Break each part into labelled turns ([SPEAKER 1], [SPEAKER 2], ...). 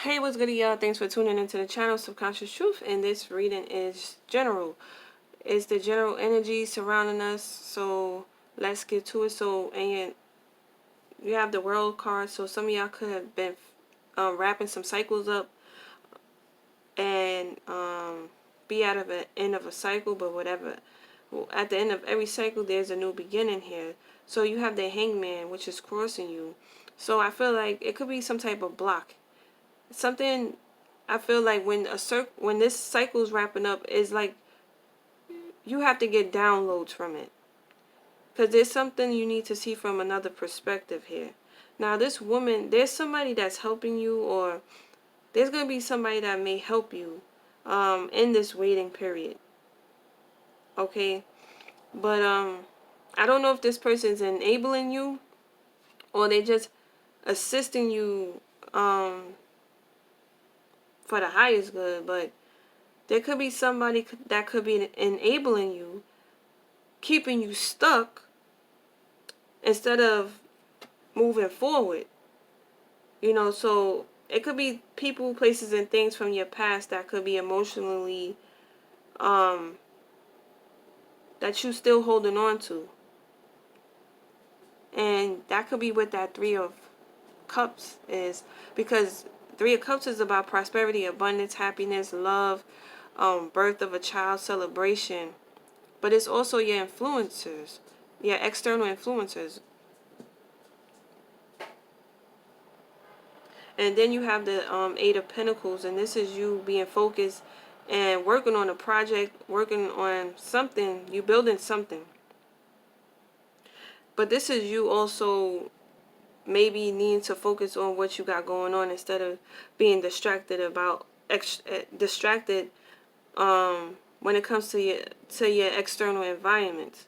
[SPEAKER 1] Hey, what's good, y'all? Thanks for tuning into the channel Subconscious Truth, and this reading is general. It's the general energy surrounding us, so let's get to it. So, and you have the world card, so some of y'all could have been wrapping some cycles up and be out of the end of a cycle, but whatever. At the end of every cycle, there's a new beginning here. So you have the hangman, which is crossing you. So I feel like it could be some type of block. Something I feel like when this cycle's wrapping up is like you have to get downloads from it, because there's something you need to see from another perspective here. Now this woman, there's somebody that's helping you, or there's gonna be somebody that may help you in this waiting period. Okay, but I don't know if this person's enabling you or they just assisting you for the highest good, but there could be somebody that could be enabling you, keeping you stuck instead of moving forward. So it could be people, places, and things from your past that could be emotionally, that you still holding on to. And that could be what that Three of Cups is. Because Three of Cups is about prosperity, abundance, happiness, love, birth of a child, celebration. But it's also your influencers, your external influencers. And then you have the Eight of Pentacles, and this is you being focused and working on a project, working on something, you building something. But this is you also maybe needing to focus on what you got going on instead of being distracted when it comes to your external environment.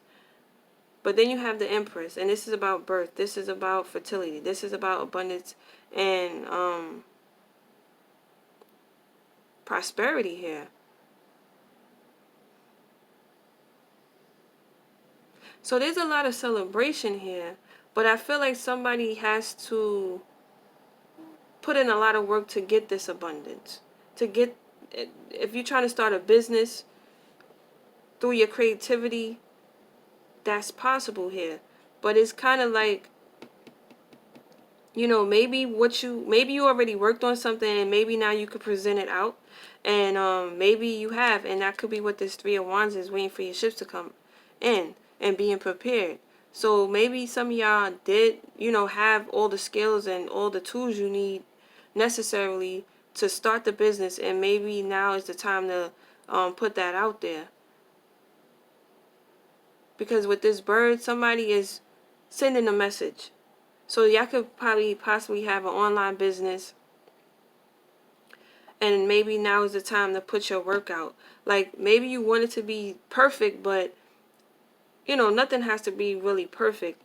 [SPEAKER 1] But then you have the Empress, and this is about birth. This is about fertility. This is about abundance and prosperity here. So there's a lot of celebration here, but I feel like somebody has to put in a lot of work to get this abundance. If you're trying to start a business through your creativity, that's possible here. But it's kind of like, maybe you already worked on something, and maybe now you could present it out, and maybe you have, and that could be what this Three of Wands is, waiting for your ships to come in and being prepared. So maybe some of y'all did, have all the skills and all the tools you need necessarily to start the business, and maybe now is the time to put that out there. Because with this bird, somebody is sending a message. So y'all could possibly have an online business, and maybe now is the time to put your work out. Like, maybe you want it to be perfect, but nothing has to be really perfect.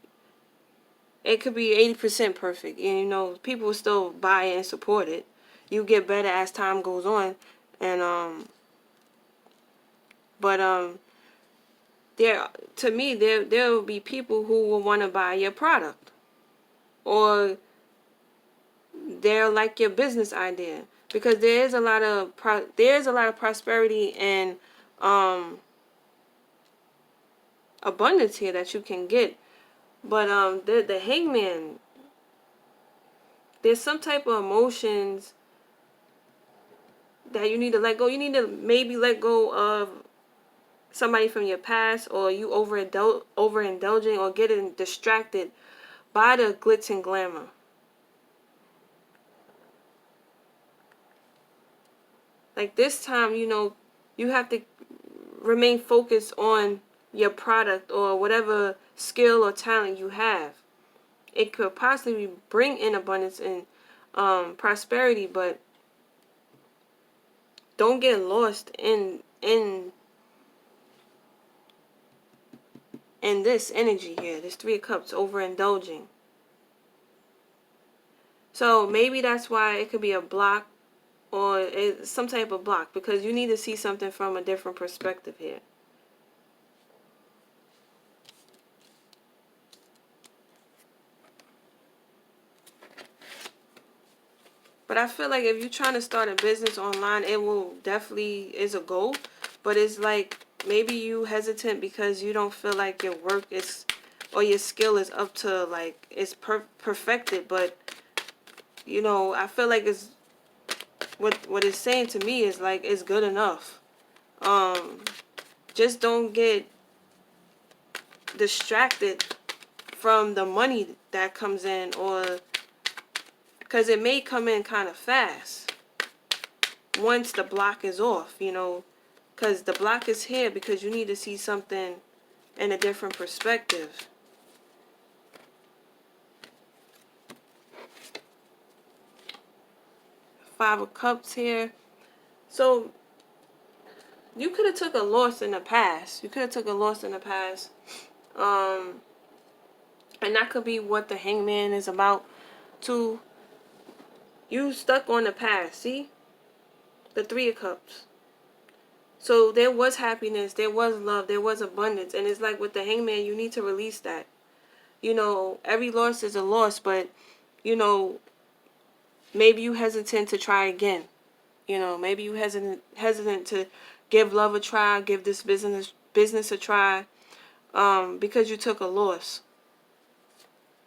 [SPEAKER 1] It could be 80% perfect, and people will still buy it and support it. You get better as time goes on, and but to me, there will be people who will want to buy your product, or they're like your business idea, because there's a lot of prosperity and abundance here that you can get. But the hangman, there's some type of emotions that you need to let go. You need to maybe let go of somebody from your past, or you overindulging or getting distracted by the glitz and glamour. Like this time, you have to remain focused on your product or whatever skill or talent you have. It could possibly bring in abundance and prosperity, but don't get lost in this energy here, this Three of Cups, overindulging. So maybe that's why it could be a block, or it's some type of block, because you need to see something from a different perspective here. But I feel like if you're trying to start a business online, it will definitely is a goal. But it's like maybe you hesitant because you don't feel like your work is or your skill is up to like it's perfected. But you know, I feel like it's what it's saying to me is like it's good enough. Um, just don't get distracted from the money that comes in, or because it may come in kind of fast once the block is off, you know, because the block is here because you need to see something in a different perspective. Five of Cups here. So you could have took a loss in the past. You could have took a loss in the past. Um, and that could be what the Hangman is about too. You stuck on the past. See? The Three of Cups. So there was happiness, there was love, there was abundance. And it's like with the Hangman, you need to release that. You know, every loss is a loss, but, you know, maybe you hesitant to try again. You know, maybe you hesitant to give love a try, give this business a try, because you took a loss.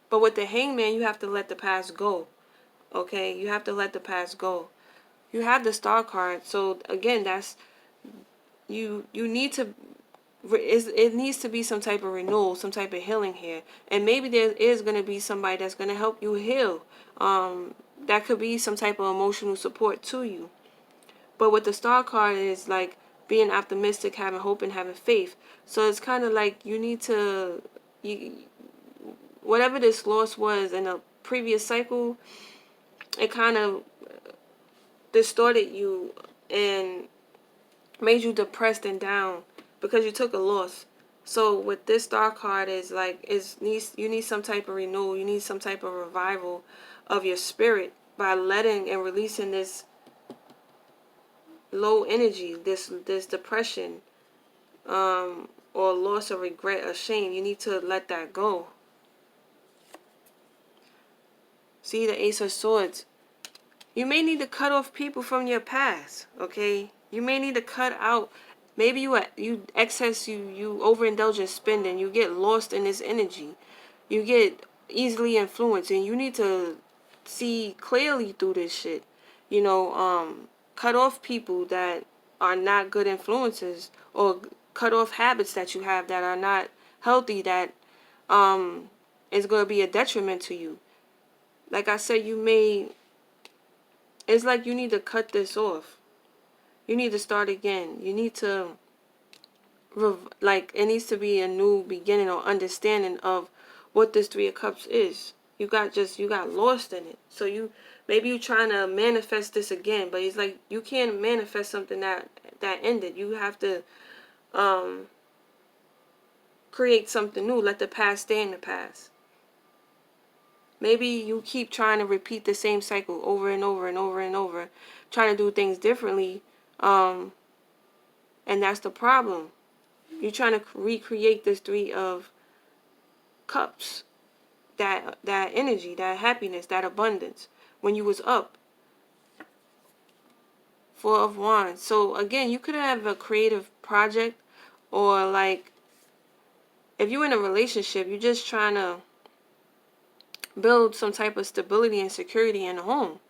[SPEAKER 1] But with the Hangman, you have to let the past go. Okay? You have to let the past go. You have the Star card. So again, that's you need to it needs to be some type of renewal, some type of healing here. And maybe there is going to be somebody that's going to help you heal. That could be some type of emotional support to you. But with the Star card is like being optimistic, having hope, and having faith. So it's kind of like you need to, whatever this loss was in a previous cycle, it kind of distorted you and made you depressed and down because you took a loss. So with this Star card is like you need some type of renewal, you need some type of revival of your spirit by letting and releasing this low energy, this depression, or loss or regret or shame. You need to let that go. See the Ace of Swords. You may need to cut off people from your past, okay? You may need to cut out, maybe you overindulge in spending, you get lost in this energy. You get easily influenced and you need to see clearly through this shit. You know, cut off people that are not good influences, or cut off habits that you have that are not healthy, that is going to be a detriment to you. Like I said, it's like you need to cut this off. You need to start again. You need to, it needs to be a new beginning or understanding of what this Three of Cups is. You got lost in it. So maybe you're trying to manifest this again, but it's like you can't manifest something that ended. You have to create something new. Let the past stay in the past. Maybe you keep trying to repeat the same cycle over and over and over and over, trying to do things differently, and that's the problem. You're trying to recreate this Three of Cups, that energy, that happiness, that abundance when you was up. Four of Wands. So again, you could have a creative project, or like if you're in a relationship, you're just trying to build some type of stability and security in the home.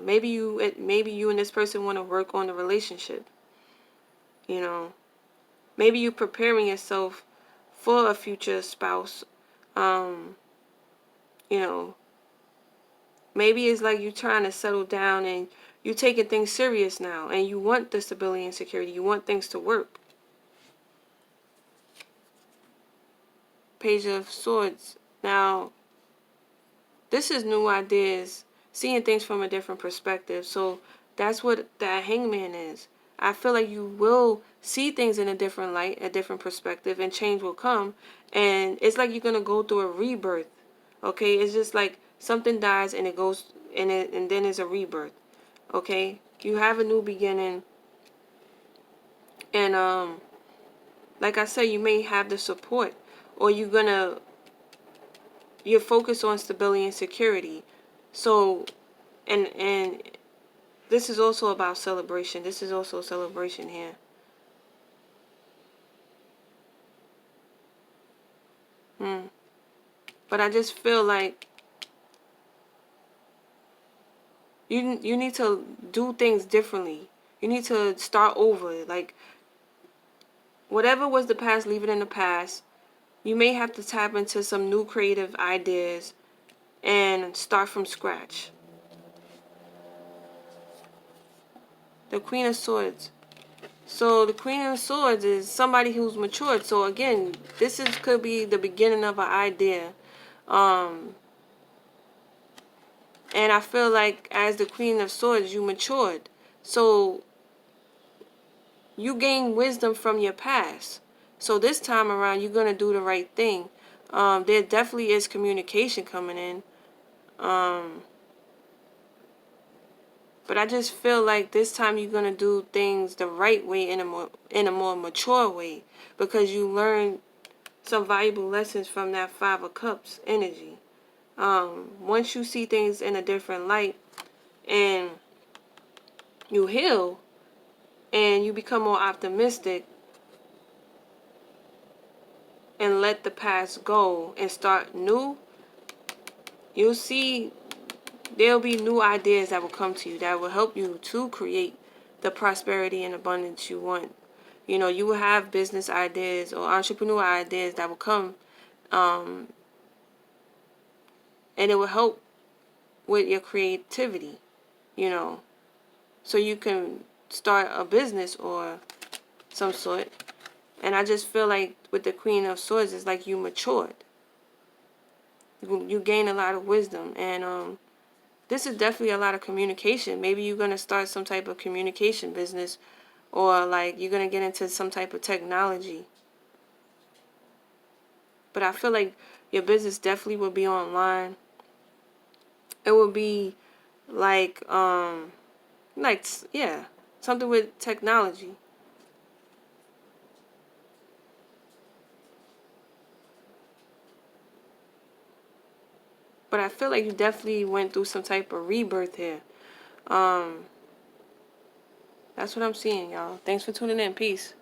[SPEAKER 1] Maybe you and this person want to work on the relationship. You know, maybe you preparing yourself for a future spouse. You know, maybe it's like you trying to settle down and you taking things serious now, and you want the stability and security. You want things to work. Page of Swords. Now, this is new ideas, seeing things from a different perspective. So that's what that Hangman is. I feel like you will see things in a different light, a different perspective, and change will come. And it's like you're going to go through a rebirth. Okay? It's just like something dies and it goes, and then there's a rebirth. Okay? You have a new beginning. And like I said, you may have the support, or you're focused on stability and security. So And this is also about celebration. This is also a celebration here. But I just feel like you need to do things differently. You need to start over. Like, whatever was the past, leave it in the past. You may have to tap into some new creative ideas and start from scratch. The Queen of Swords. So the Queen of Swords is somebody who's matured. So again, this is could be the beginning of an idea. And I feel like as the Queen of Swords, you matured. So you gain wisdom from your past. So this time around, you're going to do the right thing. There definitely is communication coming in. But I just feel like this time you're going to do things the right way, in a more mature way, because you learn some valuable lessons from that Five of Cups energy. Once you see things in a different light and you heal and you become more optimistic and let the past go and start new, you'll see there'll be new ideas that will come to you that will help you to create the prosperity and abundance you want. You know, you will have business ideas or entrepreneur ideas that will come, and it will help with your creativity, you know, so you can start a business or some sort. And I just feel like with the Queen of Swords, it's like you matured. You gain a lot of wisdom, and this is definitely a lot of communication. Maybe you're going to start some type of communication business, or like you're going to get into some type of technology. But I feel like your business definitely will be online. It will be like yeah, something with technology. But I feel like you definitely went through some type of rebirth here. That's what I'm seeing, y'all. Thanks for tuning in. Peace.